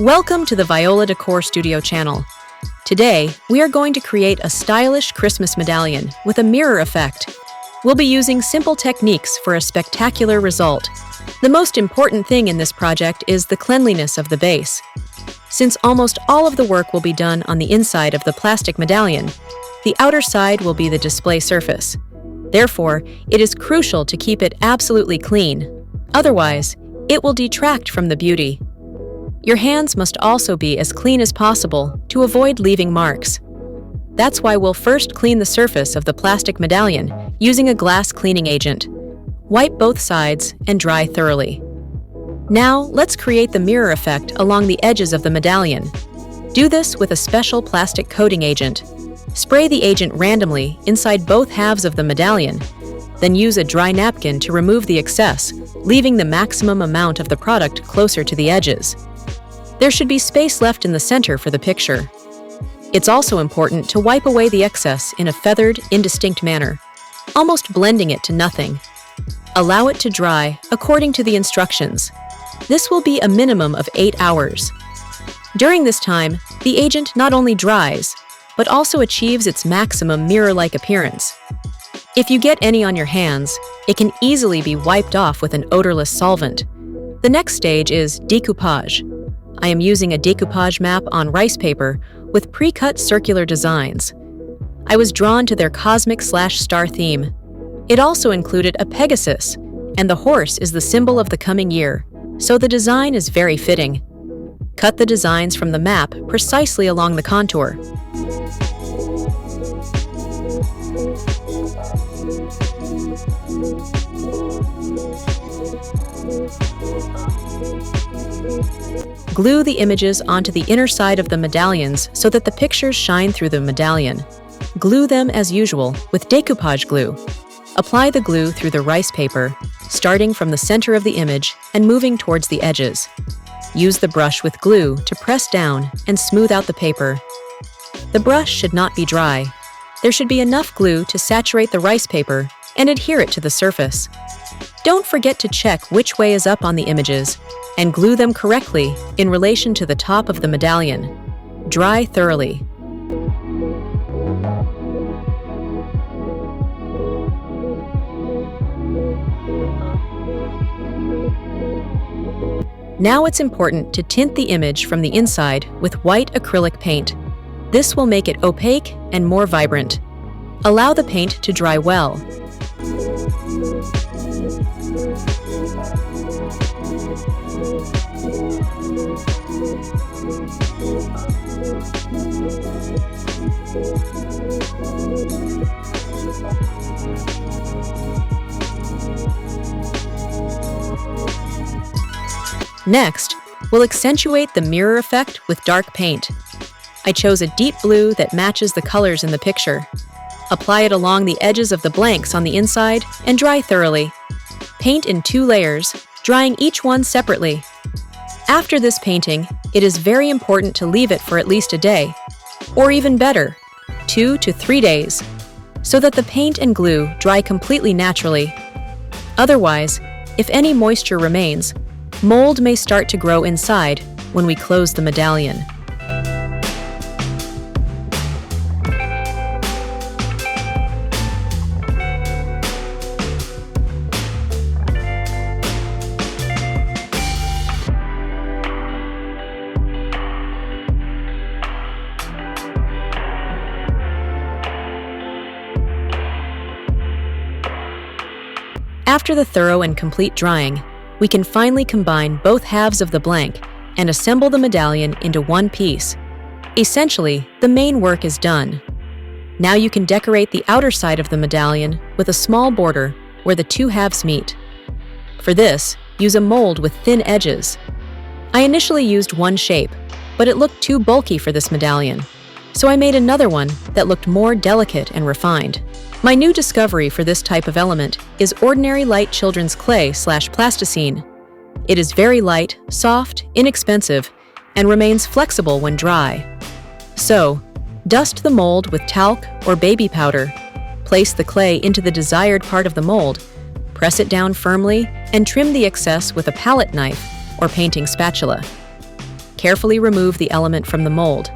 Welcome to the VIOLA Decor Studio channel. Today, we are going to create a stylish Christmas medallion with a mirror effect. We'll be using simple techniques for a spectacular result. The most important thing in this project is the cleanliness of the base. Since almost all of the work will be done on the inside of the plastic medallion, the outer side will be the display surface. Therefore, it is crucial to keep it absolutely clean. Otherwise, it will detract from the beauty. Your hands must also be as clean as possible to avoid leaving marks. That's why we'll first clean the surface of the plastic medallion using a glass cleaning agent. Wipe both sides and dry thoroughly. Now, let's create the mirror effect along the edges of the medallion. Do this with a special plastic coating agent. Spray the agent randomly inside both halves of the medallion, then use a dry napkin to remove the excess, leaving the maximum amount of the product closer to the edges. There should be space left in the center for the picture. It's also important to wipe away the excess in a feathered, indistinct manner, almost blending it to nothing. Allow it to dry according to the instructions. This will be a minimum of 8 hours. During this time, the agent not only dries, but also achieves its maximum mirror-like appearance. If you get any on your hands, it can easily be wiped off with an odorless solvent. The next stage is decoupage. I am using a decoupage map on rice paper with pre-cut circular designs. I was drawn to their cosmic/star theme. It also included a Pegasus, and the horse is the symbol of the coming year, so the design is very fitting. Cut the designs from the map precisely along the contour. Glue the images onto the inner side of the medallions so that the pictures shine through the medallion. Glue them as usual with decoupage glue. Apply the glue through the rice paper, starting from the center of the image and moving towards the edges. Use the brush with glue to press down and smooth out the paper. The brush should not be dry. There should be enough glue to saturate the rice paper and adhere it to the surface. Don't forget to check which way is up on the images and glue them correctly in relation to the top of the medallion. Dry thoroughly. Now it's important to tint the image from the inside with white acrylic paint. This will make it opaque and more vibrant. Allow the paint to dry well. Next, we'll accentuate the mirror effect with dark paint. I chose a deep blue that matches the colors in the picture. Apply it along the edges of the blanks on the inside and dry thoroughly. Paint in 2 layers, drying each one separately. After this painting, it is very important to leave it for at least a day, or even better, 2 to 3 days, so that the paint and glue dry completely naturally. Otherwise, if any moisture remains, mold may start to grow inside when we close the medallion. After the thorough and complete drying, we can finally combine both halves of the blank and assemble the medallion into one piece. Essentially, the main work is done. Now you can decorate the outer side of the medallion with a small border where the 2 halves meet. For this, use a mold with thin edges. I initially used one shape, but it looked too bulky for this medallion, so I made another one that looked more delicate and refined. My new discovery for this type of element is ordinary light children's clay/plasticine. It is very light, soft, inexpensive, and remains flexible when dry. So, dust the mold with talc or baby powder. Place the clay into the desired part of the mold, press it down firmly, and trim the excess with a palette knife or painting spatula. Carefully remove the element from the mold.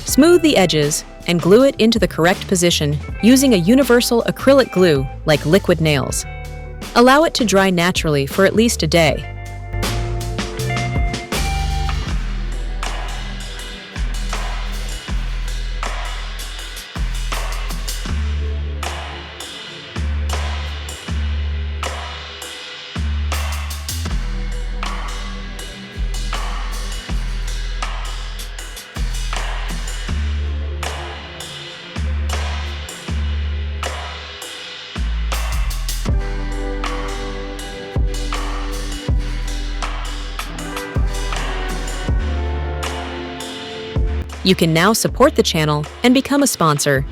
Smooth the edges and glue it into the correct position using a universal acrylic glue like liquid nails. Allow it to dry naturally for at least a day. You can now support the channel and become a sponsor.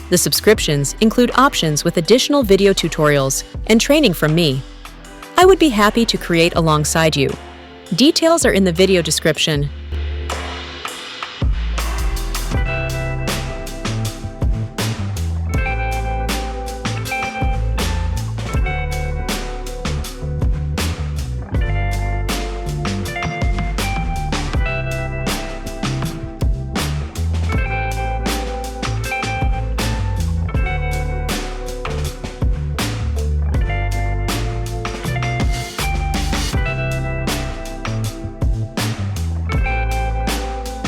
The subscriptions include options with additional video tutorials and training from me. I would be happy to create alongside you. Details are in the video description.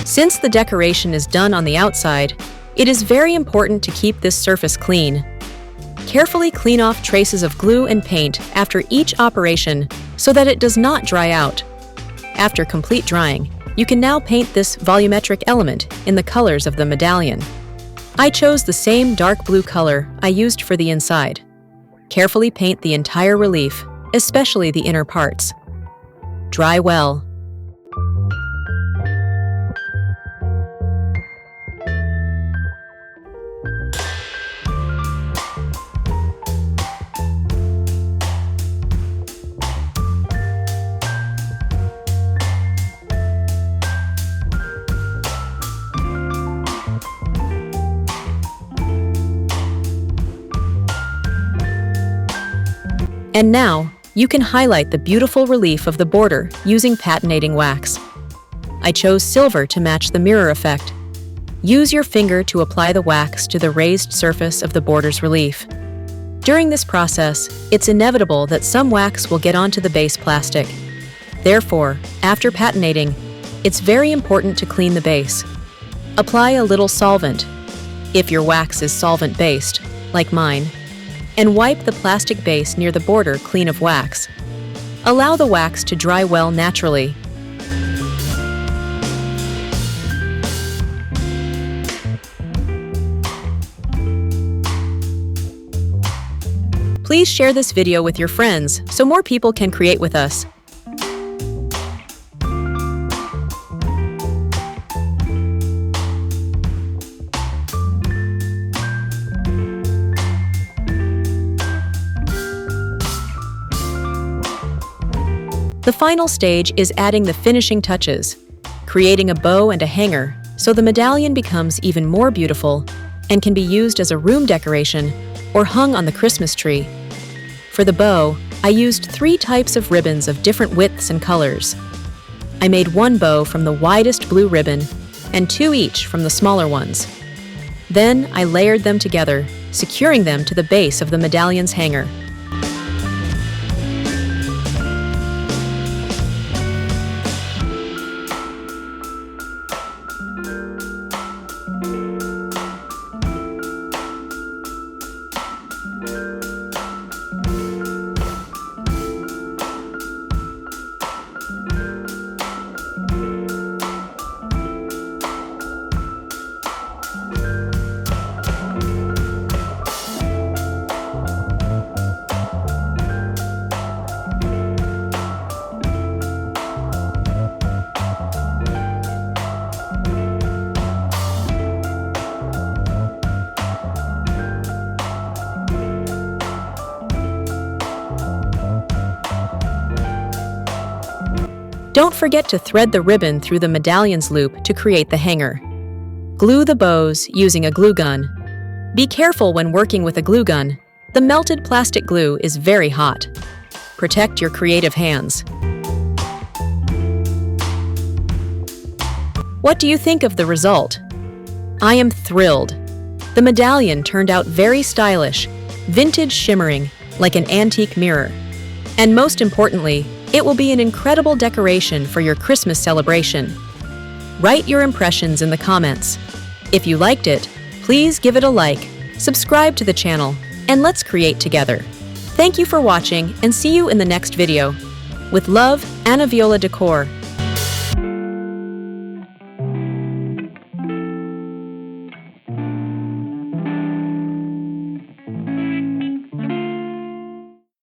Since the decoration is done on the outside, it is very important to keep this surface clean. Carefully clean off traces of glue and paint after each operation so that it does not dry out. After complete drying, you can now paint this volumetric element in the colors of the medallion. I chose the same dark blue color I used for the inside. Carefully paint the entire relief, especially the inner parts. Dry well. And now, you can highlight the beautiful relief of the border using patinating wax. I chose silver to match the mirror effect. Use your finger to apply the wax to the raised surface of the border's relief. During this process, it's inevitable that some wax will get onto the base plastic. Therefore, after patinating, it's very important to clean the base. Apply a little solvent, if your wax is solvent-based, like mine, and wipe the plastic base near the border clean of wax. Allow the wax to dry well naturally. Please share this video with your friends so more people can create with us. The final stage is adding the finishing touches, creating a bow and a hanger so the medallion becomes even more beautiful and can be used as a room decoration or hung on the Christmas tree. For the bow, I used 3 types of ribbons of different widths and colors. I made 1 bow from the widest blue ribbon and 2 each from the smaller ones. Then I layered them together, securing them to the base of the medallion's hanger. Don't forget to thread the ribbon through the medallions loop to create the hanger. Glue the bows using a glue gun. Be careful when working with a glue gun. The melted plastic glue is very hot. Protect your creative hands. What do you think of the result? I am thrilled. The medallion turned out very stylish, vintage shimmering, like an antique mirror. And most importantly, it will be an incredible decoration for your Christmas celebration. Write your impressions in the comments. If you liked it, please give it a like, subscribe to the channel, and let's create together. Thank you for watching and see you in the next video. With love, VIOLA Decor.